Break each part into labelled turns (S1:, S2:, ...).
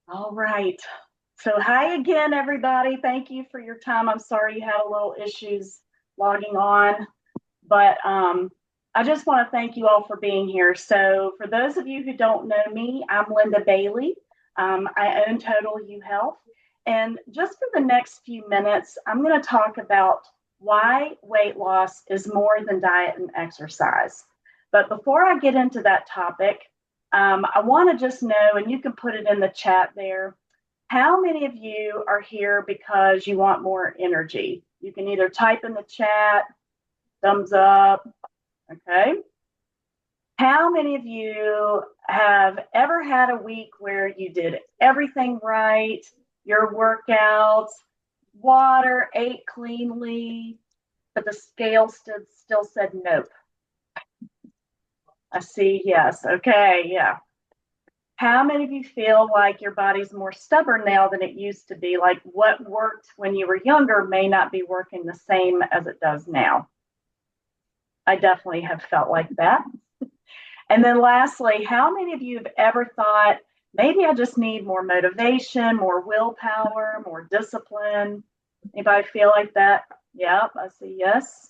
S1: All right. So, hi again, everybody. Thank you for your time. I'm sorry you had a little issues logging on, but I just want to thank you all for being here. So, for those of you who don't know me, I'm Linda Bailey. I own Total U Health. And just for the next few minutes, I'm going to talk about why weight loss is more than diet and exercise. But before I get into that topic, I want to just know, and you can put it in the chat there, how many of you are here because you want more energy? You can either type in the chat, thumbs up, okay? How many of you have ever had a week where you did everything right, your workouts, water, ate cleanly, but the scale still said nope? I see, yes, okay, yeah. How many of you feel like your body's more stubborn now than it used to be? Like what worked when you were younger may not be working the same as it does now. I definitely have felt like that. And then lastly, how many of you have ever thought, maybe I just need more motivation, more willpower, more discipline? Anybody feel like that? Yep, I see yes.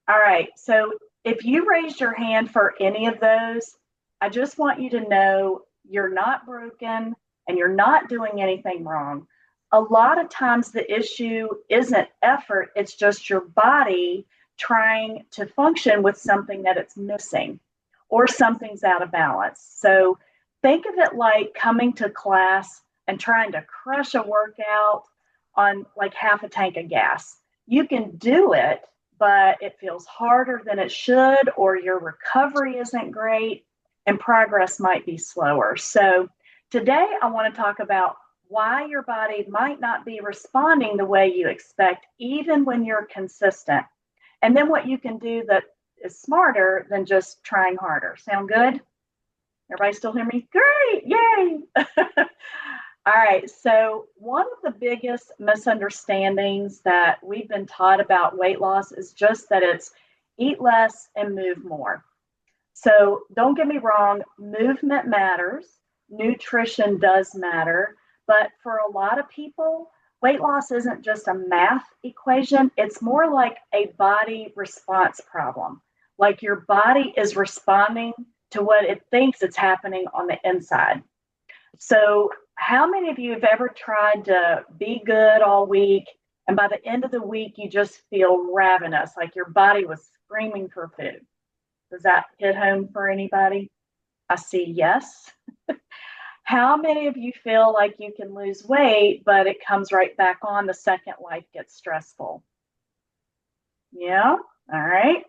S1: All right, so if you raised your hand for any of those, I just want you to know you're not broken and you're not doing anything wrong. A lot of times the issue isn't effort, it's just your body trying to function with something that it's missing or something's out of balance. So think of it like coming to class and trying to crush a workout on like half a tank of gas. You can do it, but it feels harder than it should, or your recovery isn't great, and progress might be slower. So, today I want to talk about why your body might not be responding the way you expect, even when you're consistent, and then what you can do that is smarter than just trying harder. Sound good? Everybody still hear me? Great, yay! All right, so one of the biggest misunderstandings that we've been taught about weight loss is just that it's eat less and move more. So don't get me wrong, movement matters, nutrition does matter, but for a lot of people, weight loss isn't just a math equation, it's more like a body response problem. Like your body is responding to what it thinks it's happening on the inside. So, how many of you have ever tried to be good all week, and by the end of the week, you just feel ravenous, like your body was screaming for food? Does that hit home for anybody? I see yes. How many of you feel like you can lose weight, but it comes right back on the second life gets stressful? Yeah, all right.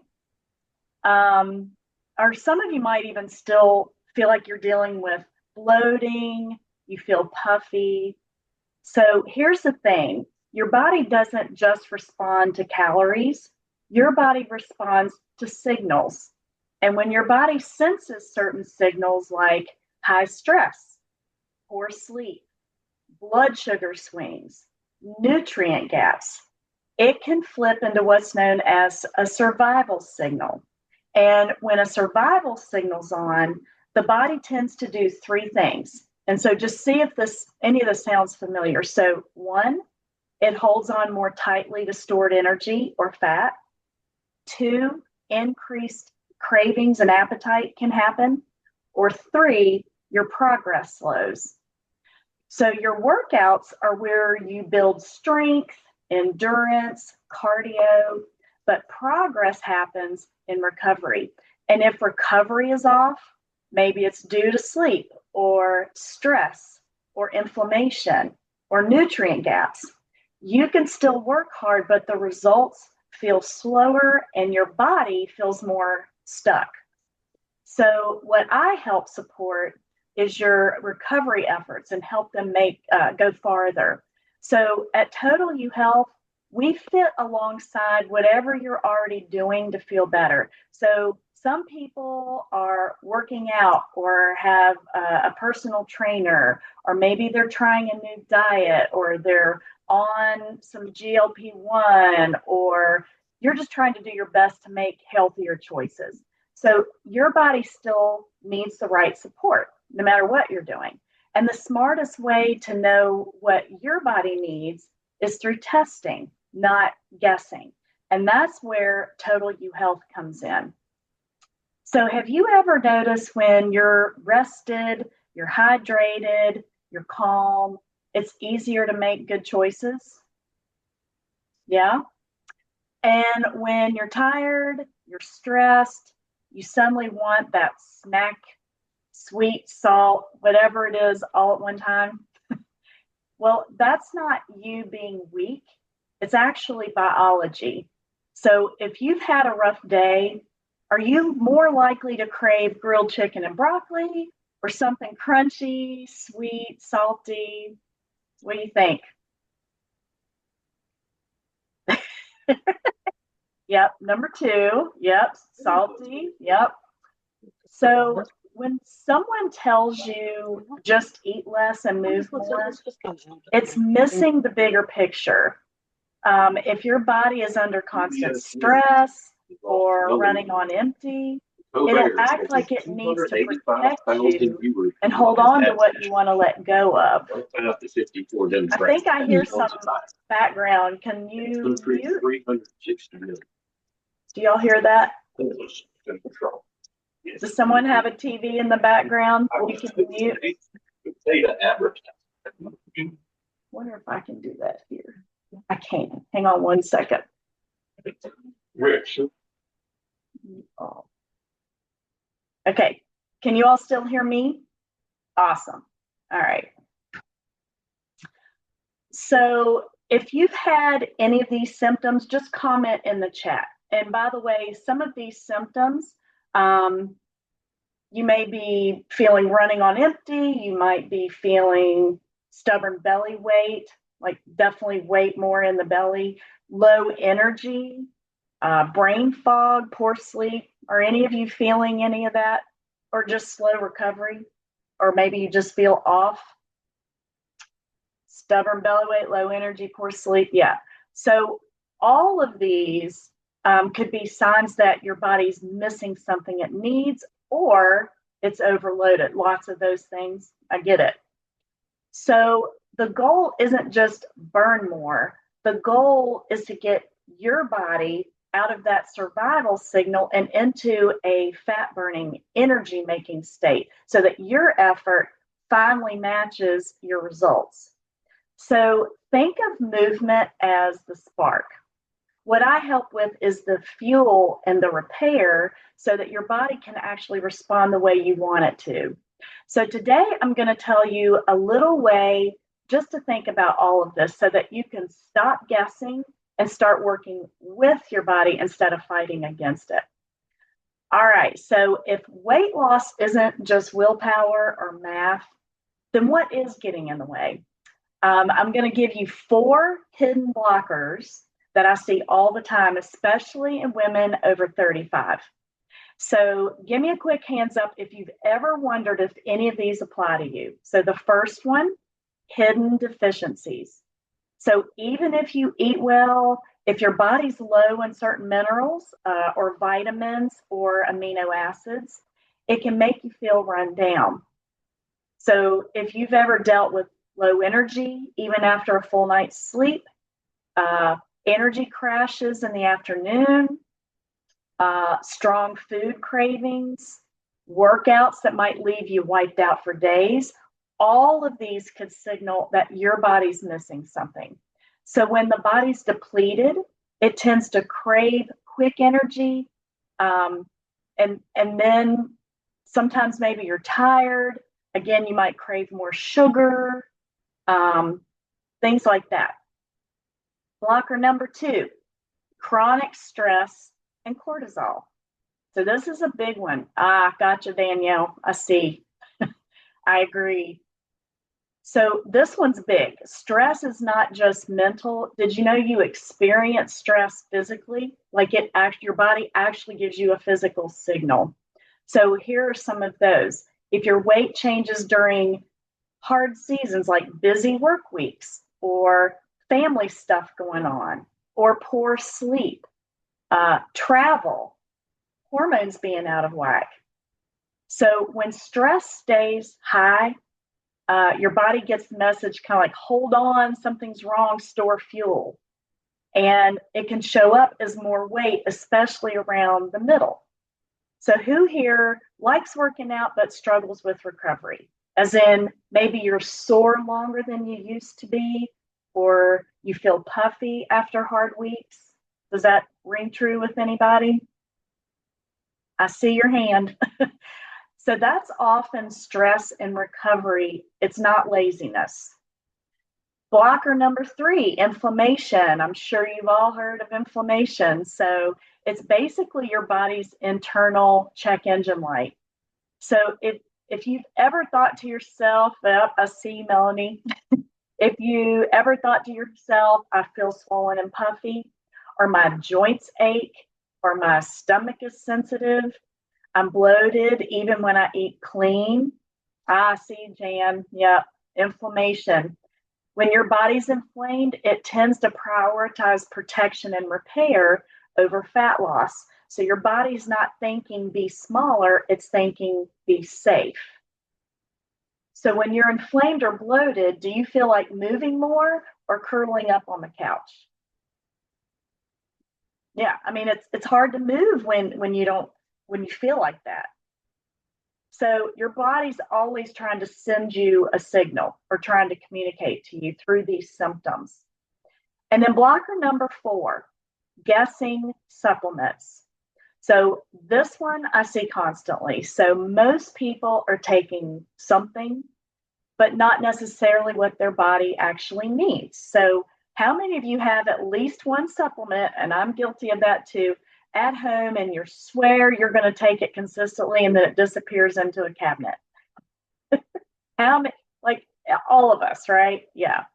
S1: Or some of you might even still feel like you're dealing with bloating, you feel puffy. So here's the thing, your body doesn't just respond to calories, your body responds to signals. And when your body senses certain signals like high stress, poor sleep, blood sugar swings, nutrient gaps, it can flip into what's known as a survival signal. And when a survival signal's on, the body tends to do three things. And so just see if any of this sounds familiar. So one, it holds on more tightly to stored energy or fat. Two, increased cravings and appetite can happen. Or three, your progress slows. So your workouts are where you build strength, endurance, cardio, but progress happens in recovery. And if recovery is off, maybe it's due to sleep or stress or inflammation or nutrient gaps. You can still work hard, but the results feel slower and your body feels more stuck. So, what I help support is your recovery efforts and help them go farther. So, at Total U Health, we fit alongside whatever you're already doing to feel better. So, some people are working out or have a personal trainer, or maybe they're trying a new diet, or they're on some GLP-1, or you're just trying to do your best to make healthier choices. So your body still needs the right support, no matter what you're doing. And the smartest way to know what your body needs is through testing, not guessing. And that's where Total U Health comes in. So, have you ever noticed when you're rested, you're hydrated, you're calm, it's easier to make good choices? Yeah. And when you're tired, you're stressed, you suddenly want that snack, sweet, salt, whatever it is, all at one time. Well, that's not you being weak, it's actually biology. So if you've had a rough day, are you more likely to crave grilled chicken and broccoli or something crunchy, sweet, salty? What do you think? Yep, number two. Yep, salty. Yep. So when someone tells you just eat less and move more, it's missing the bigger picture. If your body is under constant stress or running on empty, it'll act like it needs to protect you and hold on to what you want to let go of. I think I hear some background. Can you mute? Do y'all hear that? Does someone have a TV in the background? You can mute. Wonder if I can do that here. I can't. Hang on one second. Oh. Okay. Can you all still hear me? Awesome. All right. So if you've had any of these symptoms, just comment in the chat. And by the way, some of these symptoms, you may be feeling running on empty. You might be feeling stubborn belly weight, like definitely weight more in the belly, low energy, brain fog, poor sleep. Are any of you feeling any of that? Or just slow recovery? Or maybe you just feel off? Stubborn belly weight, low energy, poor sleep. Yeah. So all of these could be signs that your body's missing something it needs or it's overloaded. Lots of those things. I get it. So the goal isn't just burn more. The goal is to get your body out of that survival signal and into a fat burning, energy making state so that your effort finally matches your results. So think of movement as the spark. What I help with is the fuel and the repair so that your body can actually respond the way you want it to. So today I'm going to tell you a little way just to think about all of this so that you can stop guessing and start working with your body instead of fighting against it. All right, so if weight loss isn't just willpower or math, then what is getting in the way? I'm going to give you 4 hidden blockers that I see all the time, especially in women over 35. So give me a quick hands up if you've ever wondered if any of these apply to you. So the first one, hidden deficiencies. So even if you eat well, if your body's low in certain minerals or vitamins or amino acids, it can make you feel run down. So if you've ever dealt with low energy, even after a full night's sleep, energy crashes in the afternoon, strong food cravings, workouts that might leave you wiped out for days, all of these could signal that your body's missing something. So when the body's depleted, it tends to crave quick energy, and then sometimes maybe you're tired. Again, you might crave more sugar, things like that. Blocker number 2, chronic stress and cortisol. So this is a big one. Gotcha, Danielle. I see. I agree. So this one's big. Stress is not just mental. Did you know you experience stress physically? Like your body actually gives you a physical signal. So here are some of those. If your weight changes during hard seasons like busy work weeks or family stuff going on or poor sleep, travel, hormones being out of whack. So when stress stays high, your body gets the message kind of like, hold on, something's wrong, store fuel. And it can show up as more weight, especially around the middle. So who here likes working out but struggles with recovery? As in, maybe you're sore longer than you used to be, or you feel puffy after hard weeks. Does that ring true with anybody? I see your hand. So that's often stress and recovery. It's not laziness. Blocker number 3, inflammation. I'm sure you've all heard of inflammation. So it's basically your body's internal check engine light. So if you've ever thought to yourself, I see Melanie, if you ever thought to yourself, I feel swollen and puffy, or my joints ache, or my stomach is sensitive, I'm bloated even when I eat clean. I see, Jan. Yep, inflammation. When your body's inflamed, it tends to prioritize protection and repair over fat loss. So your body's not thinking be smaller, it's thinking be safe. So when you're inflamed or bloated, do you feel like moving more or curling up on the couch? Yeah, I mean it's hard to move when you feel like that. So your body's always trying to send you a signal or trying to communicate to you through these symptoms. And then blocker number 4, guessing supplements. So this one I see constantly. So most people are taking something, but not necessarily what their body actually needs. So how many of you have at least one supplement, and I'm guilty of that too, at home, and you swear you're going to take it consistently and then it disappears into a cabinet? How many? Like all of us, right? Yeah.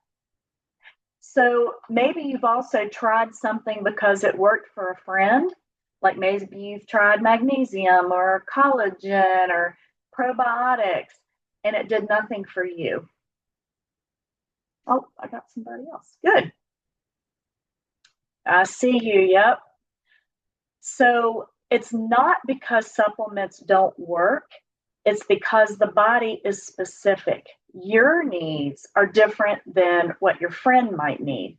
S1: So maybe you've also tried something because it worked for a friend. Like maybe you've tried magnesium or collagen or probiotics and it did nothing for you. Oh, I got somebody else. Good. I see you. Yep. So it's not because supplements don't work. It's because the body is specific. Your needs are different than what your friend might need.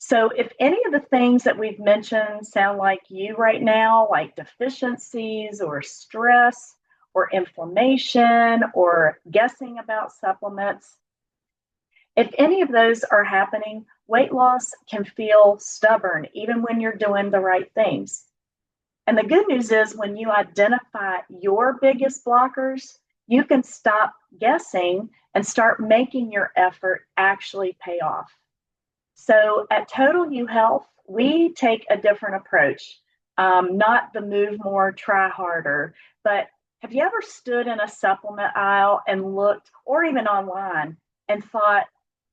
S1: So if any of the things that we've mentioned sound like you right now, like deficiencies or stress or inflammation or guessing about supplements, if any of those are happening, weight loss can feel stubborn even when you're doing the right things. And the good news is when you identify your biggest blockers, you can stop guessing and start making your effort actually pay off. So at Total U Health, we take a different approach, not the move more, try harder. But have you ever stood in a supplement aisle and looked, or even online, and thought,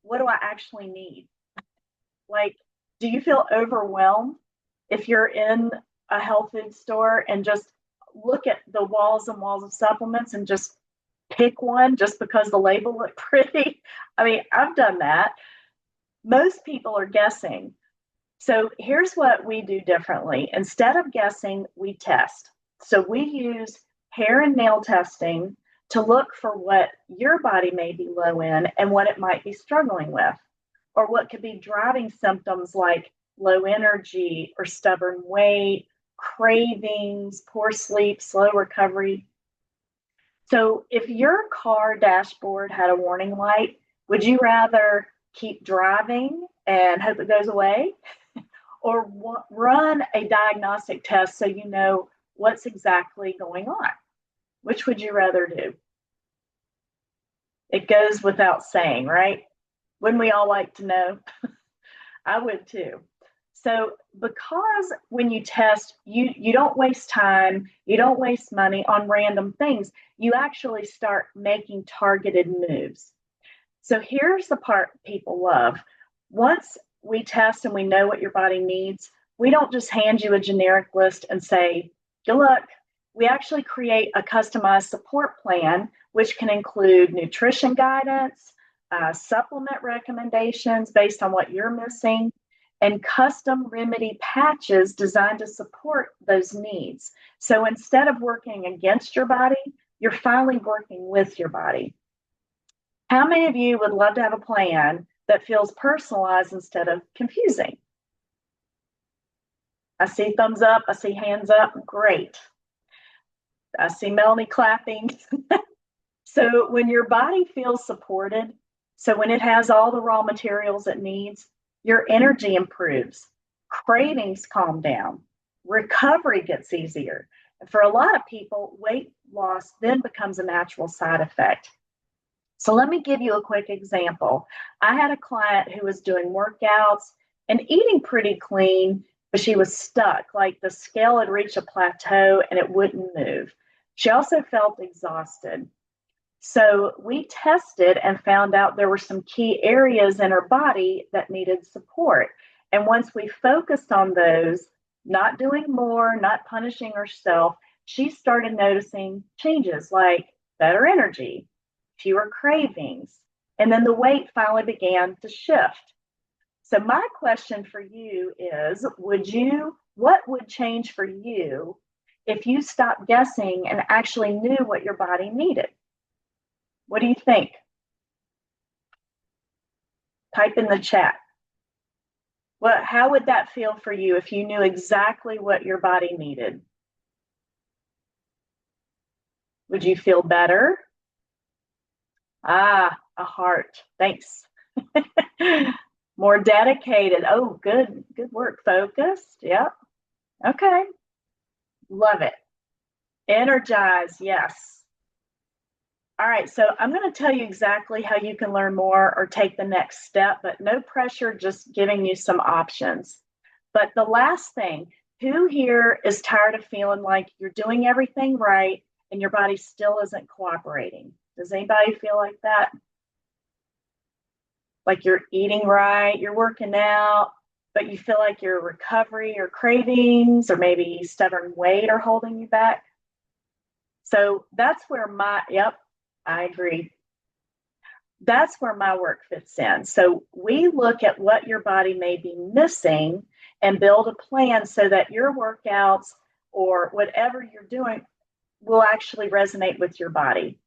S1: what do I actually need? Like, do you feel overwhelmed if you're in a health food store and just look at the walls and walls of supplements and just pick one just because the label looked pretty? I mean, I've done that. Most people are guessing. So here's what we do differently. Instead of guessing, we test. So we use hair and nail testing to look for what your body may be low in and what it might be struggling with, or what could be driving symptoms like low energy or stubborn weight, cravings, poor sleep, slow recovery. So if your car dashboard had a warning light, would you rather keep driving and hope it goes away, or run a diagnostic test so you know what's exactly going on? Which would you rather do? It goes without saying, right? Wouldn't we all like to know? I would too. So because when you test, you don't waste time, you don't waste money on random things, you actually start making targeted moves. So here's the part people love. Once we test and we know what your body needs, we don't just hand you a generic list and say, good luck. We actually create a customized support plan, which can include nutrition guidance, supplement recommendations based on what you're missing, and custom remedy patches designed to support those needs. So instead of working against your body, you're finally working with your body. How many of you would love to have a plan that feels personalized instead of confusing? I see thumbs up. I see hands up. Great. I see Melanie clapping. So when your body feels supported, so when it has all the raw materials it needs, your energy improves, cravings calm down, recovery gets easier. And for a lot of people, weight loss then becomes a natural side effect. So let me give you a quick example. I had a client who was doing workouts and eating pretty clean, but she was stuck. Like the scale had reached a plateau and it wouldn't move. She also felt exhausted. So we tested and found out there were some key areas in her body that needed support. And once we focused on those, not doing more, not punishing herself, she started noticing changes like better energy, fewer cravings, and then the weight finally began to shift. So my question for you is, what would change for you if you stopped guessing and actually knew what your body needed? What do you think? Type in the chat. How would that feel for you if you knew exactly what your body needed? Would you feel better? Ah, a heart. Thanks. More dedicated. Oh, good work. Focused. Yep. Okay. Love it. Energized. Yes. All right, so I'm going to tell you exactly how you can learn more or take the next step, but no pressure, just giving you some options. But the last thing, who here is tired of feeling like you're doing everything right and your body still isn't cooperating? Does anybody feel like that? Like you're eating right, you're working out, but you feel like your recovery or cravings or maybe stubborn weight are holding you back? So that's where yep, I agree. That's where my work fits in. So we look at what your body may be missing and build a plan so that your workouts or whatever you're doing will actually resonate with your body.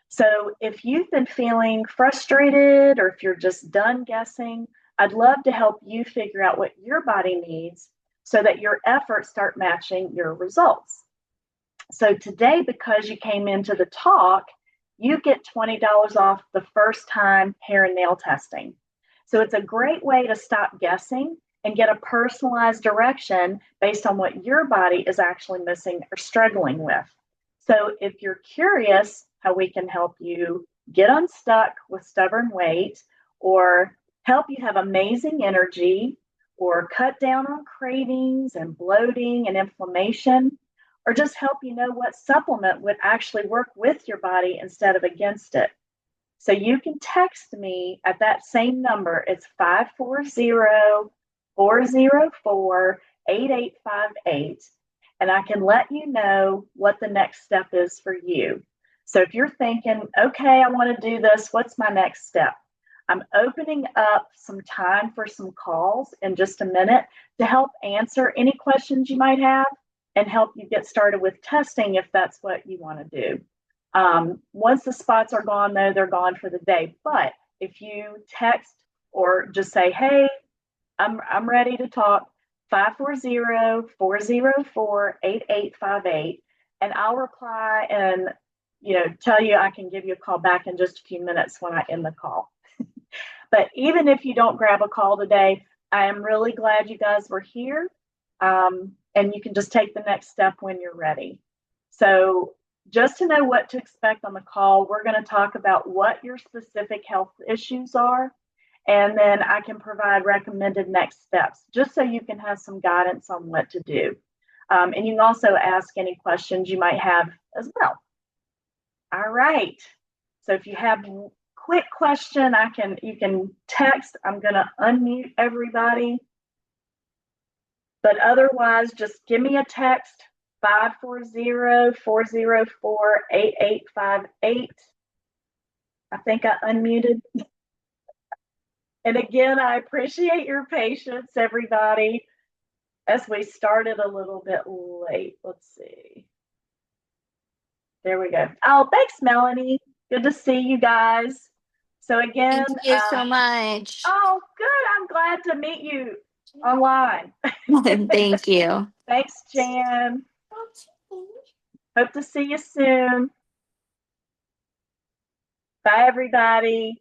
S1: So if you've been feeling frustrated or if you're just done guessing, I'd love to help you figure out what your body needs so that your efforts start matching your results. So today, because you came into the talk, you get $20 off the first time hair and nail testing. So it's a great way to stop guessing and get a personalized direction based on what your body is actually missing or struggling with. So if you're curious how we can help you get unstuck with stubborn weight or help you have amazing energy or cut down on cravings and bloating and inflammation, or just help you know what supplement would actually work with your body instead of against it. So you can text me at that same number. It's 540-404-8858. And I can let you know what the next step is for you. So if you're thinking, okay, I want to do this, what's my next step? I'm opening up some time for some calls in just a minute to help answer any questions you might have and help you get started with testing if that's what you want to do. Once the spots are gone, though, they're gone for the day. But if you text or just say, hey, I'm ready to talk, 540-404-8858, and I'll reply and tell you I can give you a call back in just a few minutes when I end the call. But even if you don't grab a call today, I am really glad you guys were here. And you can just take the next step when you're ready. So just to know what to expect on the call, we're going to talk about what your specific health issues are, and then I can provide recommended next steps, just so you can have some guidance on what to do. And you can also ask any questions you might have as well. All right. So if you have a quick question, you can text. I'm going to unmute everybody. But otherwise, just give me a text, 540-404-8858. I think I unmuted. And again, I appreciate your patience, everybody, as we started a little bit late. Let's see. There we go. Oh, thanks, Melanie. Good to see you guys. So again,
S2: Thank you so much.
S1: oh, good. I'm glad to meet you online.
S2: Thank you.
S1: Thanks, Jan. Hope to see you soon. Bye, everybody.